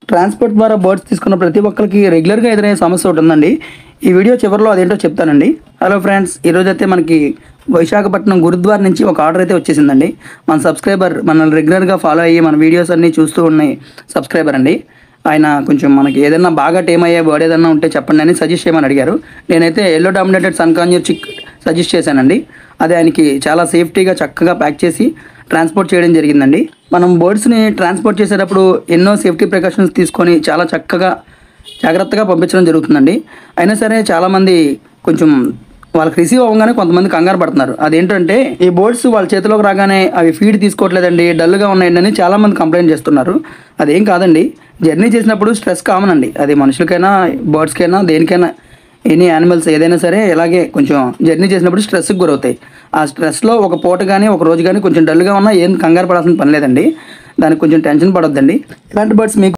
Transport ద్వారా birds తీసుకున్న ప్రతి ఒక్కరికి రెగ్యులర్‌గా ఎదురయ్యే సమస్య ఒకటి ఉందండి. ఈ వీడియో చివరిలో అదేంటో చెప్తానండి. హలో ఫ్రెండ్స్, ఈరోజైతే మనకి విశాఖపట్నం గురుద్వార నుంచి ఒక ఆర్డర్ అయితే వచ్చేసిందండి. మన సబ్స్క్రైబర్ మనల్ని రెగ్యులర్‌గా ఫాలో అయ్యి మన వీడియోస్ అన్నీ చూస్తూ ఉన్న సబ్స్క్రైబర్ అండి. ఆయన కొంచెం మనకి ఏదైనా బాగా టేమ్ అయ్యే బర్డ్ ఏదైనా ఉంటే చెప్పండి అని సజెస్ట్ చేయమని అడిగారు. నేనైతే యెల్లో డామినేటెడ్ సన్ కాంజూర్ చిక్ సజెస్ట్ చేశానండి. అది ఆయనకి చాలా సేఫ్టీగా చక్కగా ప్యాక్ చేసి ట్రాన్స్పోర్ట్ చేయడం జరిగిందండి. మనం బర్డ్స్ని ట్రాన్స్పోర్ట్ చేసేటప్పుడు ఎన్నో సేఫ్టీ ప్రికాషన్స్ తీసుకొని చాలా చక్కగా జాగ్రత్తగా పంపించడం జరుగుతుందండి. అయినా సరే చాలామంది కొంచెం వాళ్ళకి రిసీవ్ అవ్వగానే కొంతమంది కంగారు పడుతున్నారు. అదేంటంటే ఈ బర్డ్స్ వాళ్ళ చేతిలోకి రాగానే అవి ఫీడ్ తీసుకోవట్లేదండి, డల్గా ఉన్నాయండి అని చాలామంది కంప్లైంట్ చేస్తున్నారు. అదేం కాదండి, జర్నీ చేసినప్పుడు స్ట్రెస్ కామన్ అండి. అది మనుషులకైనా బర్డ్స్కైనా దేనికైనా ఎనీ యానిమల్స్ ఏదైనా సరే ఇలాగే కొంచెం జర్నీ చేసినప్పుడు స్ట్రెస్కి గురవుతాయి. ఆ స్ట్రెస్లో ఒక పూట కానీ ఒక రోజు కానీ కొంచెం డల్గా ఉన్నా ఏం కంగారు పడాల్సిన పని లేదండి. దానికి కొంచెం టెన్షన్ పడొద్దండి. ఇలాంటి బర్డ్స్ మీకు